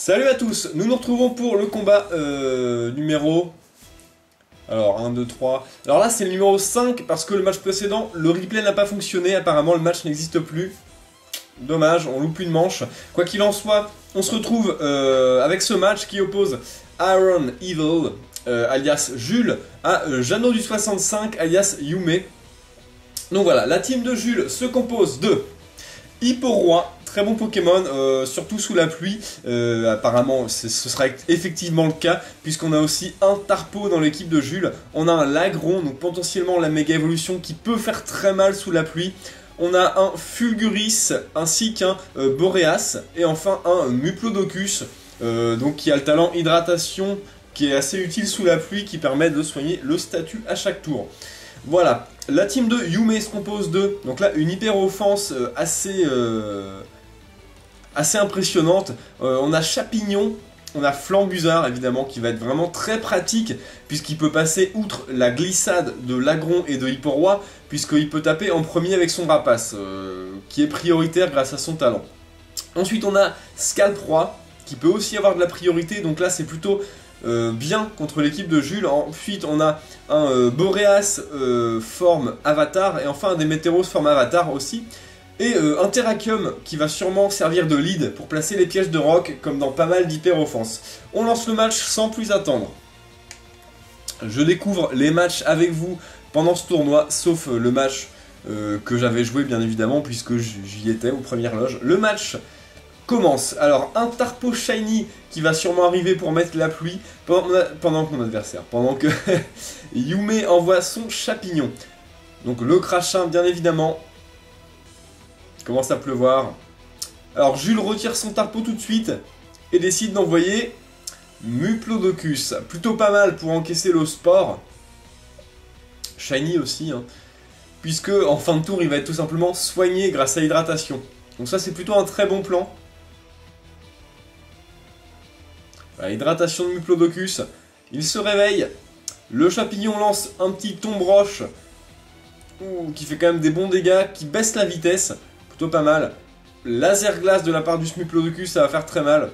Salut à tous, nous nous retrouvons pour le combat numéro... Alors, 1, 2, 3... Alors là, c'est le numéro 5, parce que le match précédent, le replay n'a pas fonctionné, apparemment le match n'existe plus. Dommage, on loupe une manche. Quoi qu'il en soit, on se retrouve avec ce match qui oppose Iron Evil, alias Jules, à Jeannot du 65, alias Yume. Donc voilà, la team de Jules se compose de Hipporoi, très bon Pokémon, surtout sous la pluie. Apparemment, ce sera effectivement le cas, puisqu'on a aussi un Tarpo dans l'équipe de Jules. On a un Lagron, donc potentiellement la méga évolution qui peut faire très mal sous la pluie. On a un Fulguris ainsi qu'un Boreas. Et enfin un Muplodocus, donc qui a le talent hydratation qui est assez utile sous la pluie, qui permet de soigner le statut à chaque tour. Voilà, la team de Yume se compose de, donc là, une hyper offense assez impressionnante. On a Chapignon, on a Flambuzard évidemment, qui va être vraiment très pratique, puisqu'il peut passer outre la glissade de Lagron et de Hipporoi, puisqu'il peut taper en premier avec son rapace, qui est prioritaire grâce à son talent. Ensuite on a Scalproi, qui peut aussi avoir de la priorité, donc là c'est plutôt... bien contre l'équipe de Jules. Ensuite on a un Boreas forme Avatar, et enfin un Démétéros forme Avatar aussi, et un Terrakium qui va sûrement servir de lead pour placer les pièges de roc comme dans pas mal d'hyper offense. On lance le match sans plus attendre. Je découvre les matchs avec vous pendant ce tournoi, sauf le match que j'avais joué bien évidemment, puisque j'y étais aux premières loges. Le match commence. Alors, un Tarpo Shiny qui va sûrement arriver pour mettre la pluie pendant que mon adversaire, pendant que Yume envoie son Chapignon. Donc le crachin, bien évidemment. Il commence à pleuvoir. Alors Jules retire son Tarpo tout de suite et décide d'envoyer Muplodocus. Plutôt pas mal pour encaisser le sport. Shiny aussi, hein, puisque en fin de tour, il va être tout simplement soigné grâce à hydratation. Donc ça, c'est plutôt un très bon plan. Voilà, hydratation de Muplodocus, il se réveille, le Chapignon lance un petit tombe-roche qui fait quand même des bons dégâts, qui baisse la vitesse, plutôt pas mal. Laser glace de la part du Muplodocus, ça va faire très mal.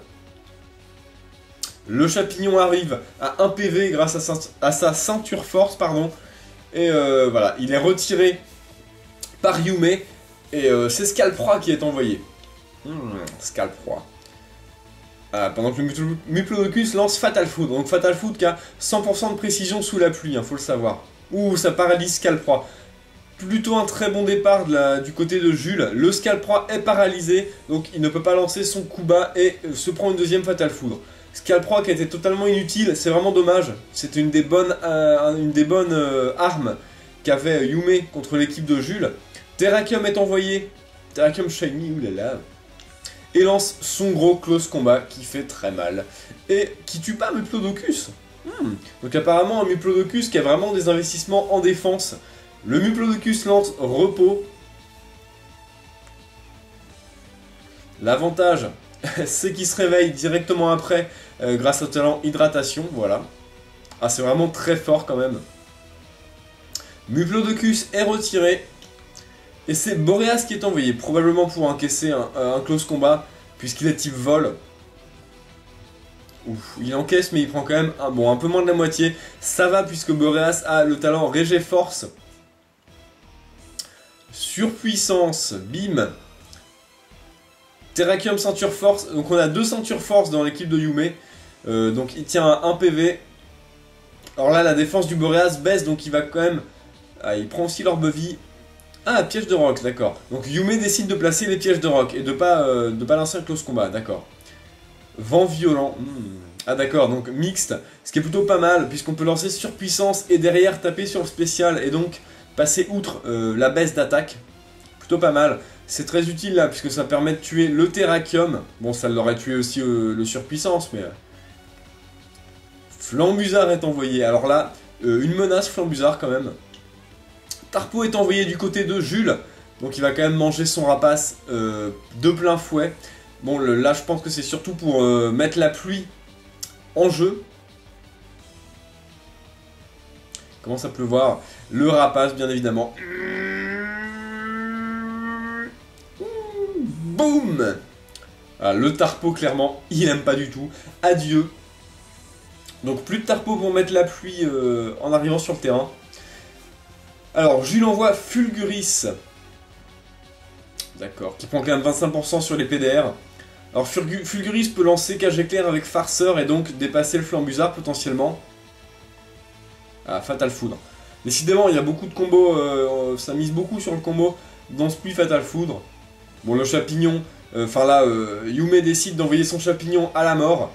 Le Chapignon arrive à 1 PV grâce à sa ceinture force, pardon, et voilà, il est retiré par Yume, et c'est Scalproi qui est envoyé. Scalproi. Pendant que le Muplodocus lance Fatal Foudre. Donc Fatal Foudre qui a 100% de précision sous la pluie, faut le savoir. Ouh, ça paralyse Scalproi. Plutôt un très bon départ du côté de Jules. Le Scalproi est paralysé, donc il ne peut pas lancer son coup bas et se prend une deuxième Fatal Foudre. Scalproi qui a été totalement inutile, c'est vraiment dommage. C'était une des bonnes armes qu'avait Yume contre l'équipe de Jules. Terrakium est envoyé. Terrakium Shiny, oulala. Et lance son gros close combat qui fait très mal. Et qui tue pas Muplodocus. Donc apparemment un Muplodocus qui a vraiment des investissements en défense. Le Muplodocus lance repos. L'avantage, c'est qu'il se réveille directement après grâce au talent hydratation, voilà. Ah, c'est vraiment très fort quand même. Muplodocus est retiré. Et c'est Boreas qui est envoyé, probablement pour encaisser un close combat, puisqu'il est type vol. Ouf, il encaisse, mais il prend quand même un peu moins de la moitié. Ça va, puisque Boreas a le talent Régé Force. Surpuissance, bim. Terrakium Ceinture Force. Donc on a 2 ceintures Force dans l'équipe de Yume. Donc il tient à 1 PV. Alors là, la défense du Boreas baisse, donc il va quand même... Ah, il prend aussi l'orbe-vie. Ah, piège de roc, d'accord. Donc Yume décide de placer les pièges de roc et de pas lancer un close combat, d'accord. Vent violent. Ah d'accord, donc mixte, ce qui est plutôt pas mal, puisqu'on peut lancer surpuissance et derrière taper sur le spécial et donc passer outre la baisse d'attaque. Plutôt pas mal. C'est très utile là, puisque ça permet de tuer le Terrakium. Bon, ça l'aurait tué aussi le surpuissance, mais... Flambuzard est envoyé. Alors là, une menace Flambuzard quand même. Tarpo est envoyé du côté de Jules, donc il va quand même manger son rapace de plein fouet. Bon, là je pense que c'est surtout pour mettre la pluie en jeu. Il commence à pleuvoir. Le rapace, bien évidemment. Boum. Voilà, le Tarpo, clairement, il aime pas du tout. Adieu. Donc plus de Tarpo pour mettre la pluie en arrivant sur le terrain. Alors, Jules envoie Fulguris. D'accord, qui prend quand même 25% sur les PDR. Alors Fulguris peut lancer Cage Éclair avec Farceur et donc dépasser le Flambusard potentiellement. Ah, Fatal Foudre. Décidément, il y a beaucoup de combos, ça mise beaucoup sur le combo dans ce pluie Fatal Foudre. Bon, le champignon, Yume décide d'envoyer son champignon à la mort.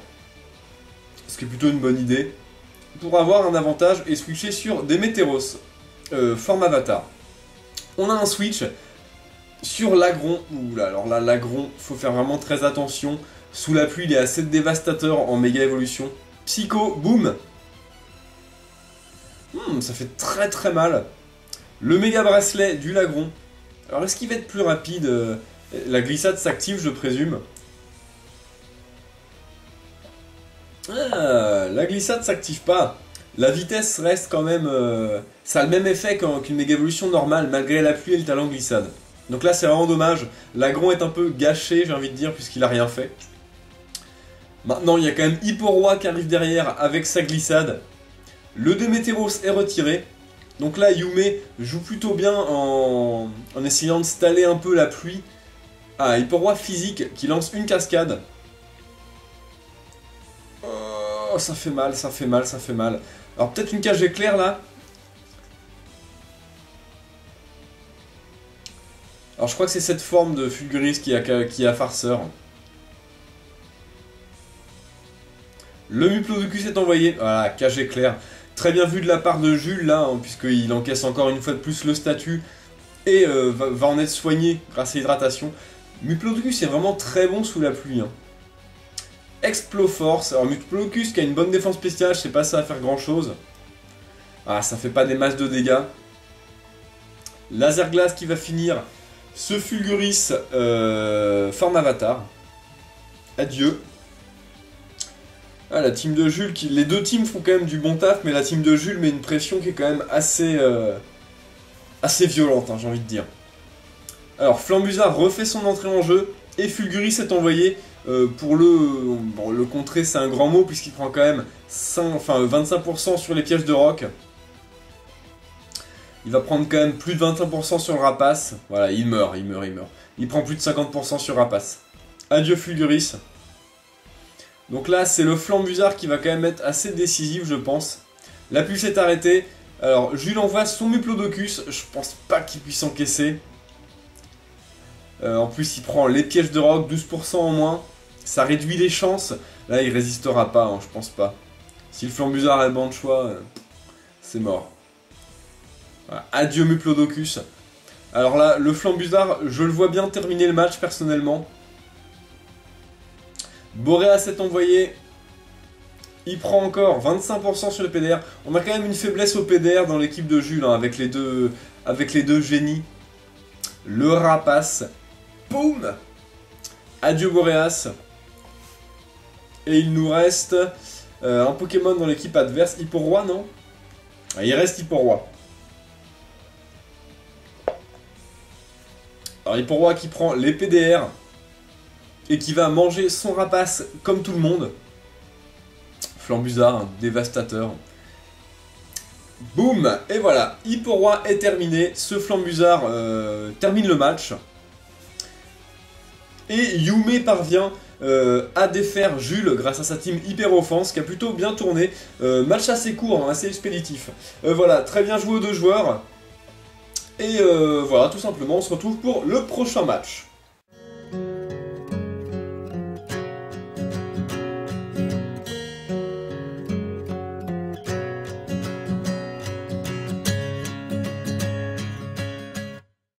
Ce qui est plutôt une bonne idée. Pour avoir un avantage et switcher sur des Météros, forme avatar. On a un switch sur l'Agron. Oula, alors là, l'Agron, faut faire vraiment très attention. Sous la pluie, il est assez dévastateur en méga évolution. Psycho, boum. Ça fait très très mal. Le méga bracelet du Lagron. Alors est-ce qu'il va être plus rapide? La glissade s'active, je présume. Ah, la glissade s'active pas. La vitesse reste quand même... ça a le même effet qu'une méga évolution normale, malgré la pluie et le talent glissade. Donc là, c'est vraiment dommage. L'Agron est un peu gâché, j'ai envie de dire, puisqu'il a rien fait. Maintenant, il y a quand même Hipporoi qui arrive derrière avec sa glissade. Le Démétéros est retiré. Donc là, Yume joue plutôt bien en essayant de staller un peu la pluie. Ah, Hipporoi physique qui lance une cascade. Oh, ça fait mal, ça fait mal, ça fait mal. Alors peut-être une cage éclair là. Alors je crois que c'est cette forme de Fulguris qui a Farceur. Le Muplodocus est envoyé. Voilà, cage éclair. Très bien vu de la part de Jules là, hein, puisqu'il encaisse encore une fois de plus le statut et va en être soigné grâce à l'hydratation. Muplodocus est vraiment très bon sous la pluie. Hein. Exploforce. Alors Muplodocus qui a une bonne défense spéciale, je sais pas si ça va faire grand chose. Ah, ça fait pas des masses de dégâts. Laser Glace qui va finir ce Fulguris forme avatar. Adieu. Ah, la team de Jules, les deux teams font quand même du bon taf, mais la team de Jules met une pression qui est quand même assez violente, hein, j'ai envie de dire. Alors, Flambusard refait son entrée en jeu, et Fulguris est envoyé pour le... Bon, le contrer, c'est un grand mot, puisqu'il prend quand même 25% sur les pièges de roc. Il va prendre quand même plus de 25% sur le rapace. Voilà, il meurt. Il prend plus de 50% sur rapace. Adieu Fulguris. Donc là, c'est le Flambusard qui va quand même être assez décisif, je pense. La pluie s'est arrêtée. Alors, Jules envoie son Muplodocus. Je pense pas qu'il puisse encaisser. En plus, il prend les pièges de roc, 12% en moins. Ça réduit les chances. Là, il résistera pas, hein, je pense pas. Si le Flambusard a le banc de choix, c'est mort. Voilà. Adieu Muplodocus. Alors là, le Flambusard, je le vois bien terminer le match, personnellement. Boréas est envoyé. Il prend encore 25% sur le PDR. On a quand même une faiblesse au PDR dans l'équipe de Jules, hein, avec les deux génies. Le rapace. Boum. Adieu Boréas. Et il nous reste un Pokémon dans l'équipe adverse. Hipporoi, non? Ah, il reste Hipporoi. Alors Hipporoi qui prend les PDR. Et qui va manger son rapace comme tout le monde. Flambusard, un dévastateur. Boum. Et voilà, Hipporoi est terminé. Ce Flambusard termine le match. Et Yume parvient à défaire Jules grâce à sa team Hyper Offense qui a plutôt bien tourné. Match assez court, hein, assez expéditif. Voilà, très bien joué aux deux joueurs. Et voilà, tout simplement, on se retrouve pour le prochain match.